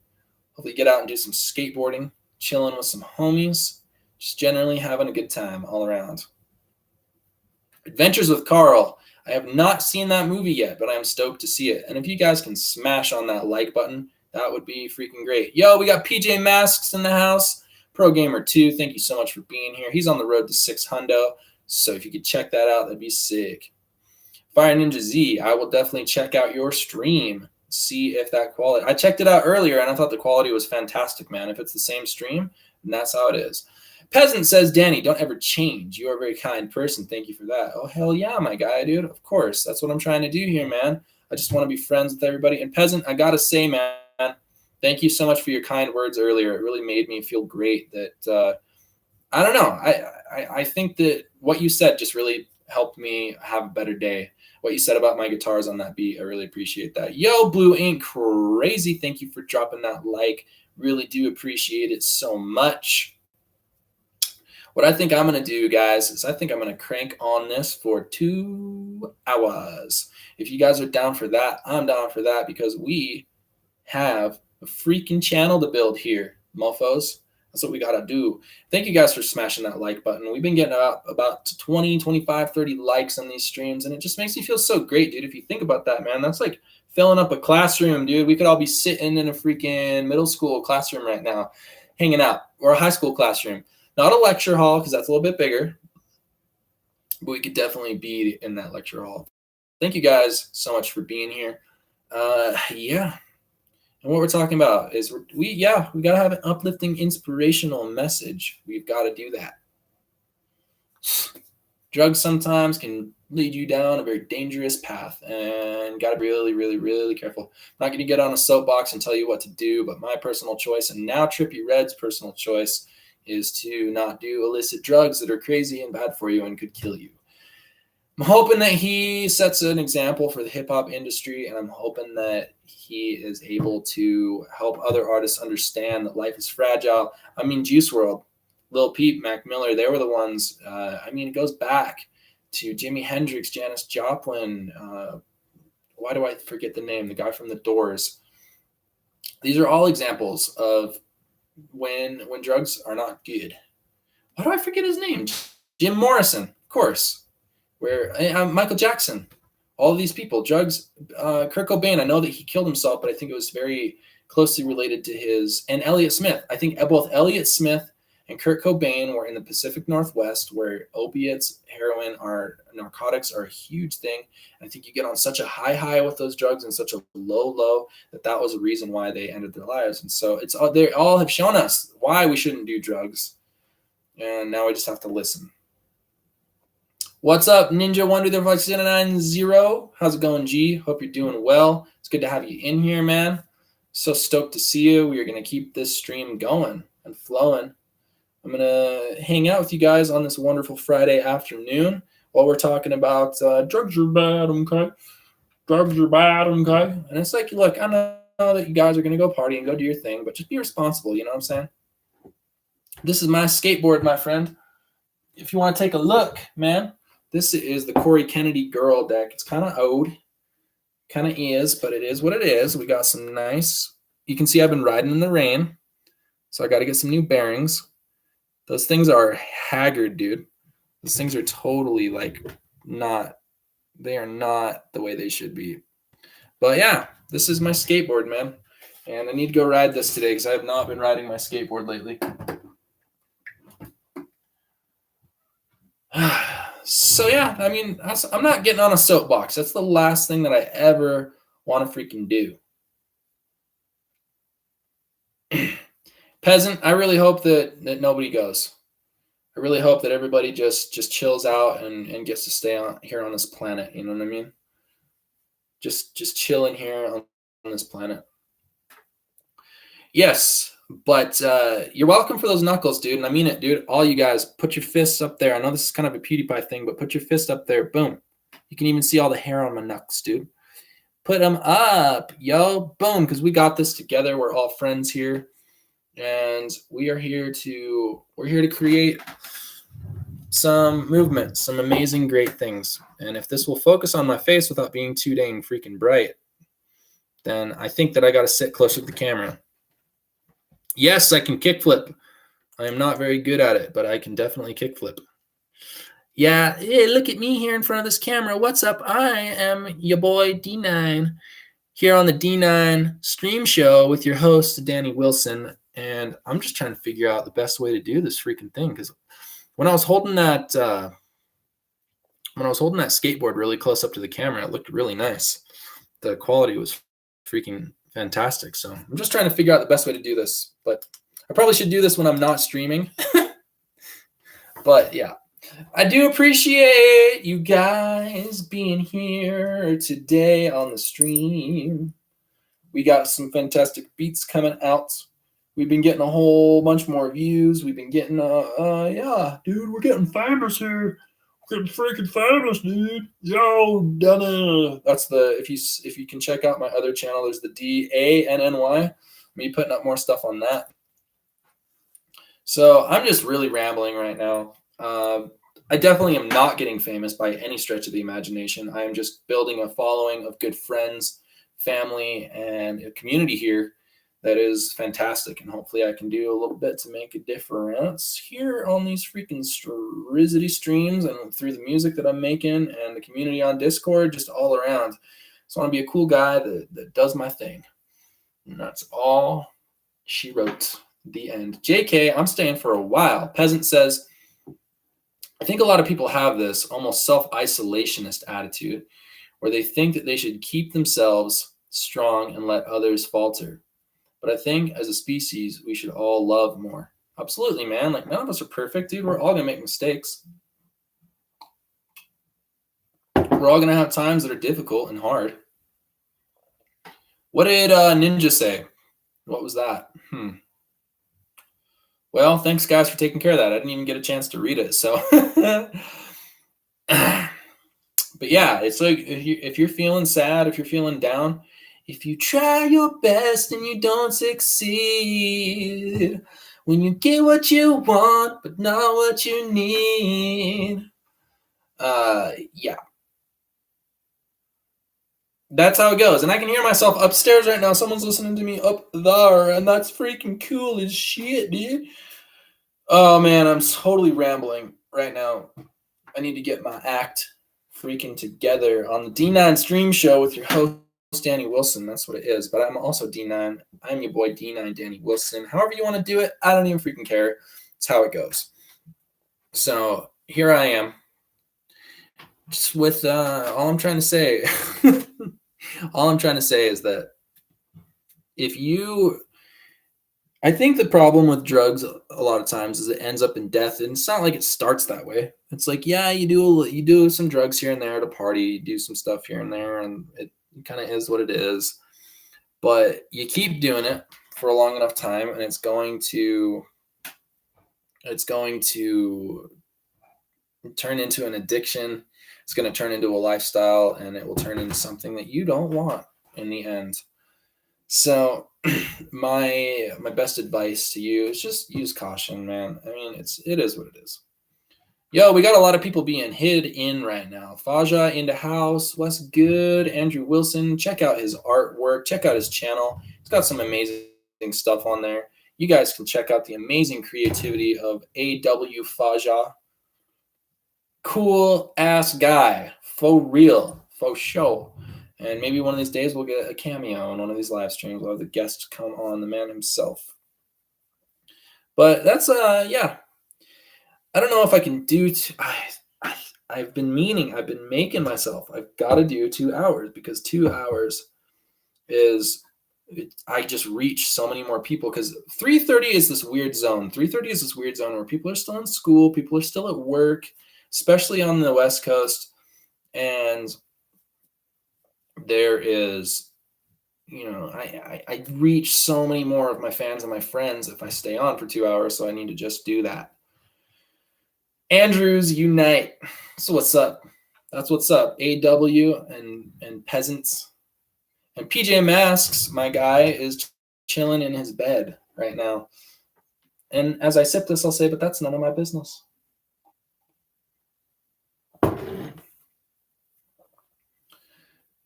S1: Hopefully get out and do some skateboarding, chilling with some homies, just generally having a good time all around. Adventures with Carl. I have not seen that movie yet, but I'm stoked to see it. And if you guys can smash on that like button, that would be freaking great. Yo, we got PJ Masks in the house. Pro Gamer 2, thank you so much for being here. He's on the road to 600, so if you could check that out, that'd be sick. Fire Ninja Z, I will definitely check out your stream, see if that quality. I checked it out earlier, and I thought the quality was fantastic, man. If it's the same stream, then that's how it is. Peasant says, Danny, don't ever change. You are a very kind person. Thank you for that. Oh, hell yeah, my guy, dude. Of course. That's what I'm trying to do here, man. I just want to be friends with everybody. And Peasant, I got to say, man, thank you so much for your kind words earlier. It really made me feel great that, I don't know. I think that what you said just really helped me have a better day. What you said about my guitars on that beat, I really appreciate that. Yo, Blue ain't crazy. Thank you for dropping that like. Really do appreciate it so much. What I think I'm going to do, guys, is I think I'm going to crank on this for 2 hours. If you guys are down for that, I'm down for that, because we have a freaking channel to build here, mofos. That's what we got to do. Thank you guys for smashing that like button. We've been getting about 20, 25, 30 likes on these streams, and it just makes me feel so great, dude. If you think about that, man, that's like filling up a classroom, dude. We could all be sitting in a freaking middle school classroom right now, hanging out, or a high school classroom. Not a lecture hall, because that's a little bit bigger, but we could definitely be in that lecture hall. Thank you guys so much for being here. Yeah. And what we're talking about is we got to have an uplifting, inspirational message. We've got to do that. Drugs sometimes can lead you down a very dangerous path, and got to be really, really, really careful. I'm not going to get on a soapbox and tell you what to do, but my personal choice, and now Trippie Red's personal choice, is to not do illicit drugs that are crazy and bad for you and could kill you. I'm hoping that he sets an example for the hip-hop industry, and I'm hoping that he is able to help other artists understand that life is fragile. I mean, Juice WRLD, Lil Peep, Mac Miller, they were the ones. It goes back to Jimi Hendrix, Janis Joplin. Why do I forget the name? The guy from The Doors. These are all examples of when drugs are not good. Why do I forget his name? Jim Morrison, of course. Michael Jackson, all of these people, drugs, Kurt Cobain, I know that he killed himself, but I think it was very closely related to and Elliott Smith. I think both Elliott Smith and Kurt Cobain were in the Pacific Northwest, where opiates, heroin, narcotics are a huge thing. I think you get on such a high with those drugs and such a low that was a reason why they ended their lives. And so they all have shown us why we shouldn't do drugs. And now we just have to listen. What's up, Ninja Wonder 5790? How's it going, G? Hope you're doing well. It's good to have you in here, man. So stoked to see you. We are going to keep this stream going and flowing. I'm going to hang out with you guys on this wonderful Friday afternoon while we're talking about drugs are bad, okay? Drugs are bad, okay? And it's like, look, I know that you guys are going to go party and go do your thing, but just be responsible, you know what I'm saying? This is my skateboard, my friend. If you want to take a look, man, this is the Corey Kennedy Girl deck. It's kind of old. Kind of is, but it is what it is. We got some nice... You can see I've been riding in the rain, so I got to get some new bearings. Those things are haggard, dude. Those things are totally, not... They are not the way they should be. But, yeah, this is my skateboard, man. And I need to go ride this today because I have not been riding my skateboard lately. So, yeah, I'm not getting on a soapbox. That's the last thing that I ever want to freaking do. Peasant, I really hope that nobody goes. I really hope that everybody just chills out and gets to stay here on this planet. You know what I mean? Just chilling here on this planet. Yes. But you're welcome for those knuckles, dude. And I mean it, dude. All you guys, put your fists up there. I know this is kind of a PewDiePie thing, but put your fist up there. Boom. You can even see all the hair on my knucks, dude. Put them up, yo. Boom, because we got this together. We're all friends here. And we're here to create some movement, some amazing, great things. And if this will focus on my face without being too dang freaking bright, then I think that I got to sit closer to the camera. Yes, I can kickflip. I am not very good at it, but I can definitely kickflip. Yeah, hey, look at me here in front of this camera. What's up? I am your boy D9 here on the D9 stream show with your host, Danny Wilson. And I'm just trying to figure out the best way to do this freaking thing. Because when I was holding that skateboard really close up to the camera, it looked really nice. The quality was freaking fantastic. So I'm just trying to figure out the best way to do this, but I probably should do this when I'm not streaming. But yeah, I do appreciate you guys being here today on the stream. We got some fantastic beats coming out. We've been getting a whole bunch more views. We've been getting yeah, dude, we're getting famous here. Getting freaking famous, dude. Yo, Donna. That's if you can check out my other channel, there's the DANNY. Me putting up more stuff on that. So I'm just really rambling right now. I definitely am not getting famous by any stretch of the imagination. I am just building a following of good friends, family, and a community here that is fantastic. And hopefully I can do a little bit to make a difference here on these freaking Rizity streams and through the music that I'm making and the community on Discord, just all around. Just want to be a cool guy that does my thing. And that's all she wrote. The end. JK, I'm staying for a while. Peasant says, I think a lot of people have this almost self-isolationist attitude where they think that they should keep themselves strong and let others falter. But I think as a species, we should all love more. Absolutely, man. Like, none of us are perfect, dude. We're all going to make mistakes. We're all going to have times that are difficult and hard. What did Ninja say? What was that? Well, thanks, guys, for taking care of that. I didn't even get a chance to read it. So, but yeah, it's like if you're feeling sad, if you're feeling down, if you try your best and you don't succeed, when you get what you want but not what you need, yeah. That's how it goes. And I can hear myself upstairs right now. Someone's listening to me up there, and that's freaking cool as shit, dude. Oh, man, I'm totally rambling right now. I need to get my act freaking together on the D9 Stream Show with your host, Danny Wilson. That's what it is. But I'm also D9. I'm your boy, D9 Danny Wilson. However you want to do it, I don't even freaking care. It's how it goes. So here I am. Just with all I'm trying to say. All I'm trying to say is that I think the problem with drugs a lot of times is it ends up in death, and it's not like it starts that way. It's like, yeah, you do some drugs here and there to party, you do some stuff here and there, and it kind of is what it is. But you keep doing it for a long enough time, and it's going to turn into an addiction. It's going to turn into a lifestyle, and it will turn into something that you don't want in the end. So my best advice to you is just use caution, man. I mean, it is what it is. Yo, we got a lot of people being hid in right now. Faja in the house. What's good? Andrew Wilson. Check out his artwork. Check out his channel. He's got some amazing stuff on there. You guys can check out the amazing creativity of A.W. Faja. Cool ass guy. For real. For sure. And maybe one of these days we'll get a cameo in one of these live streams. We'll have the guest come on, the man himself. But that's, yeah. I don't know if I can do, I've been making myself, I've got to do 2 hours because 2 hours I just reach so many more people because 3:30 is this weird zone. 3:30 is this weird zone where people are still in school, people are still at work, especially on the West Coast. And there is, I reach so many more of my fans and my friends if I stay on for 2 hours. So I need to just do that. Andrews Unite. So what's up? That's what's up. AW and peasants. And PJ Masks, my guy, is chilling in his bed right now. And as I sip this, I'll say, but that's none of my business.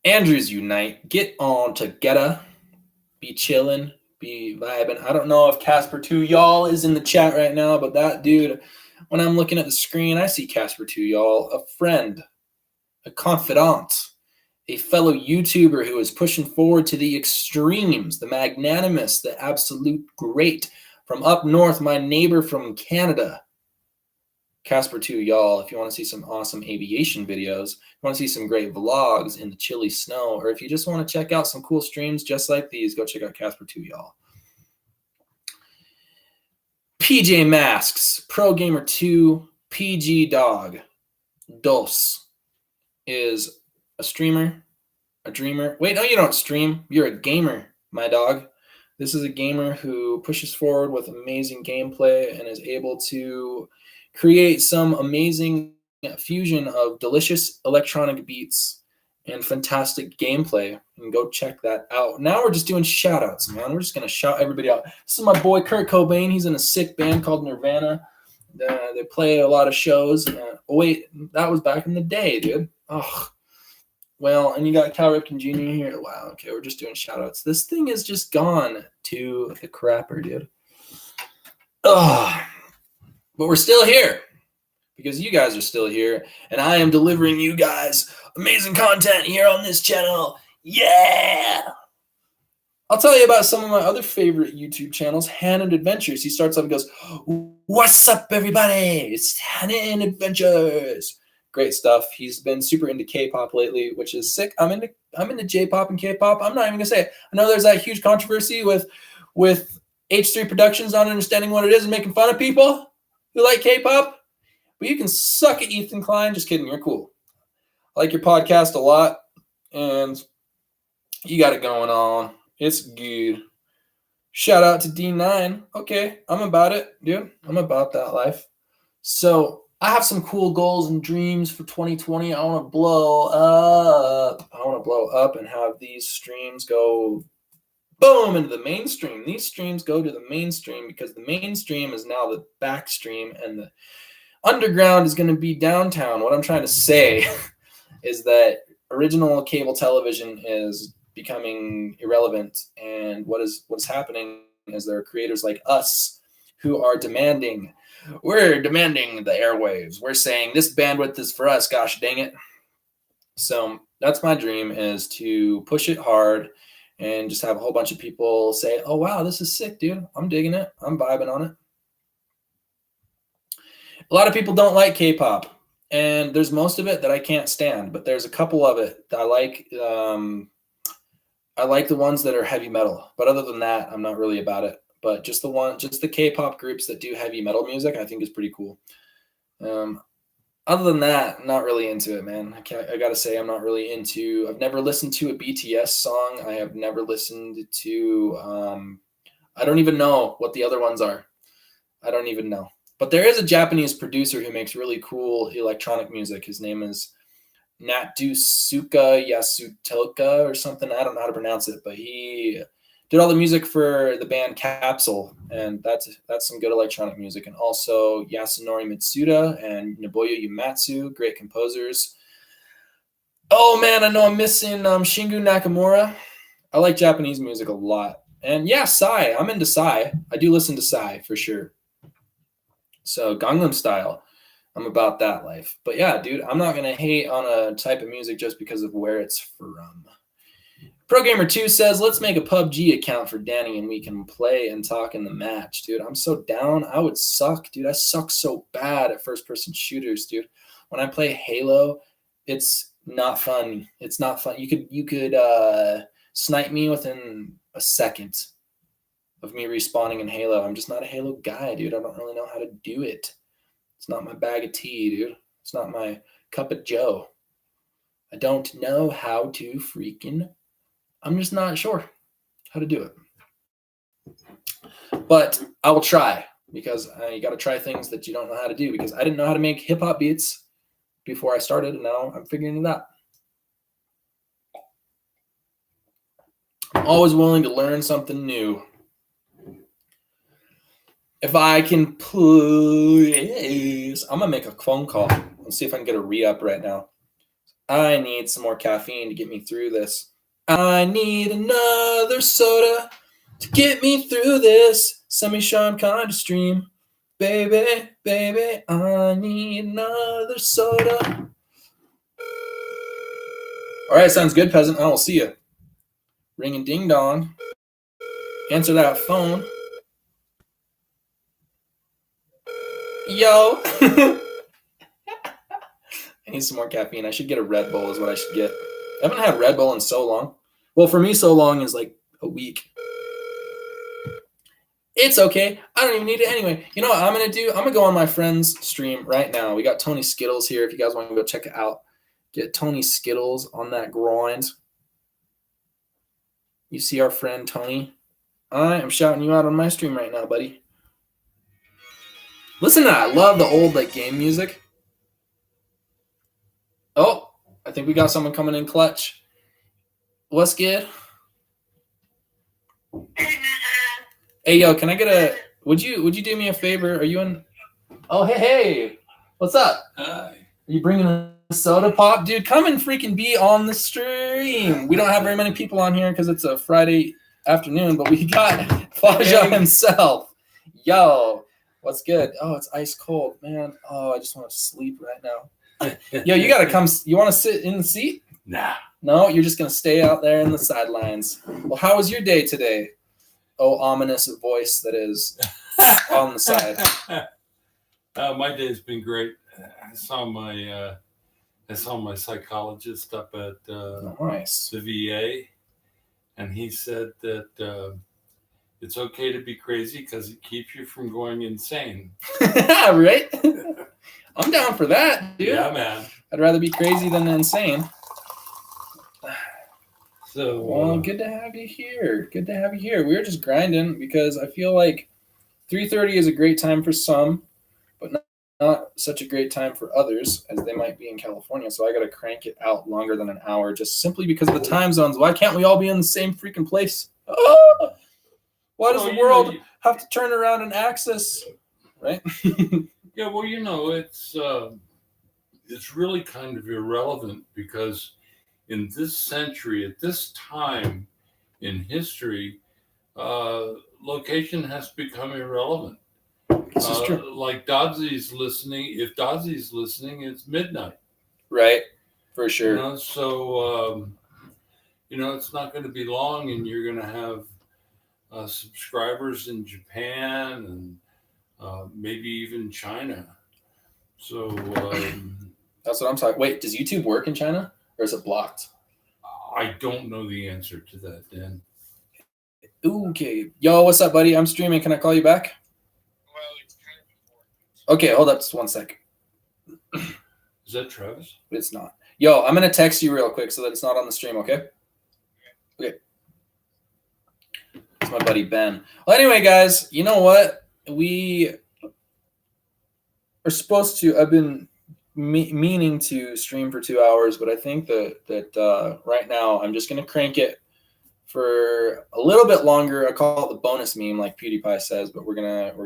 S1: Andrews Unite. Get on together. Be chilling. Be vibing. I don't know if Casper 2 y'all is in the chat right now, but that dude, when I'm looking at the screen, I see Casper 2 y'all, a friend, a confidant, a fellow YouTuber who is pushing forward to the extremes, the magnanimous, the absolute great. From up north, my neighbor from Canada, Casper 2 y'all. If you want to see some awesome aviation videos, you want to see some great vlogs in the chilly snow, or if you just want to check out some cool streams just like these, go check out Casper 2 y'all. PJ Masks, Pro Gamer 2, PG Dog, Dos is a streamer, a dreamer. Wait, no, you don't stream. You're a gamer, my dog. This is a gamer who pushes forward with amazing gameplay and is able to create some amazing fusion of delicious electronic beats and fantastic gameplay. And go check that out. Now we're just doing shout outs, man. We're just going to shout everybody out. This is my boy Kurt Cobain. He's in a sick band called Nirvana. They play a lot of shows. Oh wait, that was back in the day, dude. Oh, well, and you got Cal Ripken Jr. here. Wow, okay, we're just doing shout outs. This thing is just gone to the crapper, dude. Oh, but we're still here because you guys are still here, and I am delivering you guys amazing content here on this channel. Yeah! I'll tell you about some of my other favorite YouTube channels, Hannah Adventures. He starts off and goes, "What's up, everybody? It's Hannah Adventures." Great stuff. He's been super into K-pop lately, which is sick. I'm into J-pop and K-pop. I'm not even gonna say it. I know there's that huge controversy with H3 Productions not understanding what it is and making fun of people who like K-pop. But you can suck it, Ethan Klein. Just kidding. You're cool. I like your podcast a lot, and you got it going on. It's good. Shout out to D9. Okay, I'm about it, dude. I'm about that life. So I have some cool goals and dreams for 2020. I want to blow up. I want to blow up and have these streams go boom into the mainstream. These streams go to the mainstream because the mainstream is now the backstream and the underground is going to be downtown. What I'm trying to say is that original cable television is becoming irrelevant, and what is happening is there are creators like us who are demanding the airwaves. We're saying this bandwidth is for us, gosh dang it. So that's my dream, is to push it hard and just have a whole bunch of people say, "Oh wow, this is sick, dude. I'm digging it. I'm vibing on it." A lot of people don't like K-pop, and there's most of it that I can't stand, but there's a couple of it that I like. I like the ones that are heavy metal, but other than that, I'm not really about it. But just the K-pop groups that do heavy metal music, I think is pretty cool. Other than that, I'm not really into it, man. I gotta say, I'm not really into. I've never listened to a BTS song. I have never listened to. I don't even know what the other ones are. I don't even know. But there is a Japanese producer who makes really cool electronic music. His name is Natsuka Yasutoka or something. I don't know how to pronounce it, but he did all the music for the band Capsule, and that's some good electronic music. And also Yasunori Mitsuda and Nobuyo Uematsu, great composers. Oh man, I know I'm missing Shingu Nakamura. I like Japanese music a lot. And yeah, Psy. I'm into Psy. I do listen to Psy for sure. So Gangnam Style. I'm about that life. But yeah, dude, I'm not going to hate on a type of music just because of where it's from. Programmer2 says, let's make a PUBG account for Danny and we can play and talk in the match. Dude, I'm so down. I would suck, dude. I suck so bad at first-person shooters, dude. When I play Halo, it's not fun. It's not fun. You could snipe me within a second of me respawning in Halo. I'm just not a Halo guy, dude. I don't really know how to do it. It's not my bag of tea, dude. It's not my cup of joe. I don't know how to freaking... I'm just not sure how to do it. But I will try, because you got to try things that you don't know how to do, because I didn't know how to make hip-hop beats before I started, and now I'm figuring it out. I'm always willing to learn something new. If I can please, I'm going to make a phone call. Let's see if I can get a re-up right now. I need some more caffeine to get me through this. I need another soda to get me through this semi-Sean kind of stream. Baby, baby, I need another soda. All right, sounds good, peasant. I will see you. Ringing ding dong. Answer that phone. Yo. I need some more caffeine. I should get a Red Bull is what I should get. I haven't had Red Bull in so long. Well, for me, so long is like a week. It's okay. I don't even need it anyway. You know what I'm going to do? I'm going to go on my friend's stream right now. We got Tony Skittles here. If you guys want to go check it out, get Tony Skittles on that grind. You see our friend Tony? I am shouting you out on my stream right now, buddy. Listen to that. I love the old game music. Oh, I think we got someone coming in clutch. What's good? Hey, yo, can I get a... Would you do me a favor? Are you in... Oh, hey. What's up?
S2: Hi.
S1: Are you bringing a soda pop? Dude, come and freaking be on the stream. We don't have very many people on here because it's a Friday afternoon, but we got Faja himself. Yo, what's good? Oh, it's ice cold, man. Oh, I just want to sleep right now. Yo, you got to come. You want to sit in the seat?
S2: Nah.
S1: No, you're just going to stay out there in the sidelines. Well, how was your day today? Oh, ominous voice that is on the side.
S2: My day's been great. I saw my psychologist up at
S1: Nice.
S2: the VA, and he said that it's okay to be crazy because it keeps you from going insane.
S1: Right? I'm down for that, dude.
S2: Yeah, man.
S1: I'd rather be crazy than insane.
S2: So,
S1: well, good to have you here. Good to have you here. We were just grinding because I feel like 3:30 is a great time for some, but not such a great time for others, as they might be in California. So I got to crank it out longer than an hour just simply because of the time zones. Why can't we all be in the same freaking place? Oh! Why does the world have to turn around and access, right?
S2: Yeah, well, it's really kind of irrelevant because in this century, at this time in history, location has become irrelevant.
S1: This is true.
S2: Like Dodsy's listening. If Dodsy's listening, it's midnight.
S1: Right, for sure.
S2: You know, so it's not going to be long, and you're going to have subscribers in Japan and maybe even China. So
S1: that's what I'm talking. Wait, does YouTube work in China, or is it blocked?
S2: I don't know the answer to that, Dan.
S1: Okay. Yo, what's up, buddy? I'm streaming. Can I call you back?
S3: Well, it's kind of important.
S1: Okay, hold up just 1 second.
S2: Is that Travis?
S1: It's not. Yo, I'm going to text you real quick so that it's not on the stream, okay? Okay. It's my buddy Ben. Well, anyway, guys, you know what? We are supposed to, I've been meaning to stream for 2 hours, but I think that right now I'm just going to crank it for a little bit longer. I call it the bonus meme, like PewDiePie says, but we're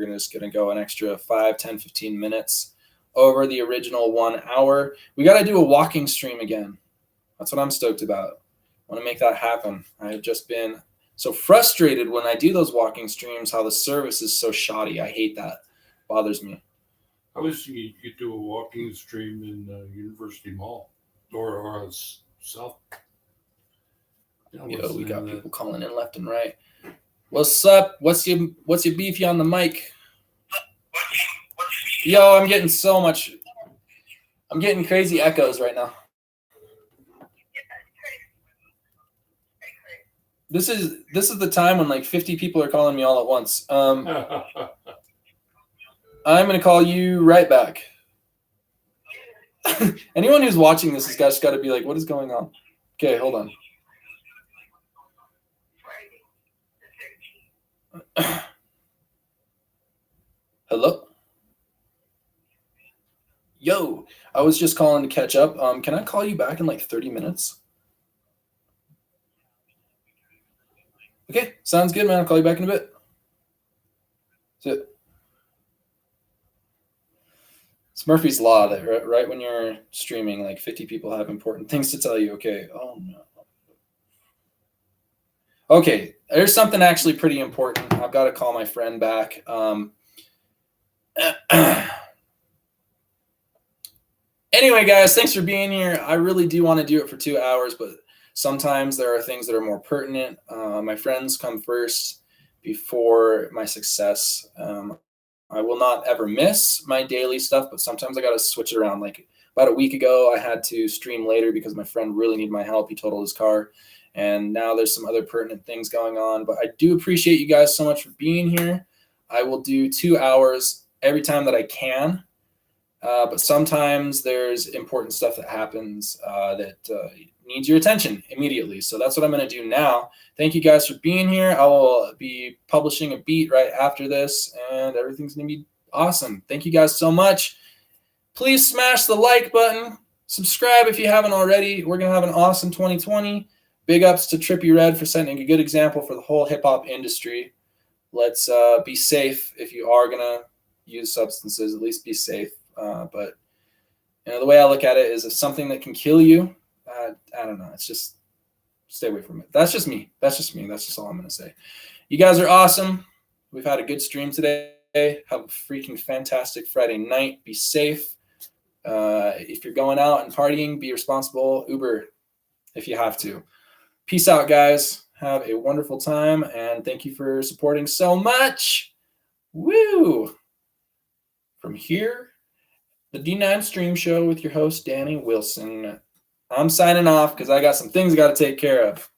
S1: just gonna go an extra 5, 10, 15 minutes over the original 1 hour. We got to do a walking stream again. That's what I'm stoked about. I want to make that happen. I have just been so frustrated when I do those walking streams, how the service is so shoddy. I hate that. Bothers me.
S2: I wish you could do a walking stream in University Mall or South.
S1: Yo, we got people calling in left and right. What's up? What's your beefy on the mic? Yo, I'm getting so much. I'm getting crazy echoes right now. This is the time when like 50 people are calling me all at once. I'm gonna call you right back. Anyone who's watching this has just got to be like, what is going on? Okay, hold on. Hello? Yo, I was just calling to catch up. Can I call you back in like 30 minutes? Okay, sounds good, man. I'll call you back in a bit. That's it. It's Murphy's Law that right when you're streaming, like 50 people have important things to tell you. Okay. Oh, no. Okay, there's something actually pretty important. I've got to call my friend back. Anyway, guys, thanks for being here. I really do want to do it for 2 hours, but sometimes there are things that are more pertinent. My friends come first before my success. I will not ever miss my daily stuff, but sometimes I got to switch it around. Like about a week ago, I had to stream later because my friend really needed my help. He totaled his car. And now there's some other pertinent things going on. But I do appreciate you guys so much for being here. I will do 2 hours every time that I can. But sometimes there's important stuff that happens that needs your attention immediately. So that's what I'm going to do now. Thank you guys for being here. I will be publishing a beat right after this, and everything's going to be awesome. Thank you guys so much. Please smash the like button. Subscribe if you haven't already. We're going to have an awesome 2020. Big ups to Trippie Red for setting a good example for the whole hip-hop industry. Let's be safe if you are going to use substances, at least be safe. But the way I look at it is if something that can kill you, I don't know. It's just stay away from it. That's just me. That's just all I'm going to say. You guys are awesome. We've had a good stream today. Have a freaking fantastic Friday night. Be safe. If you're going out and partying, be responsible. Uber if you have to. Peace out, guys. Have a wonderful time, and thank you for supporting so much. Woo! From here, the D9 Stream Show with your host, Danny Wilson. I'm signing off because I got some things I got to take care of.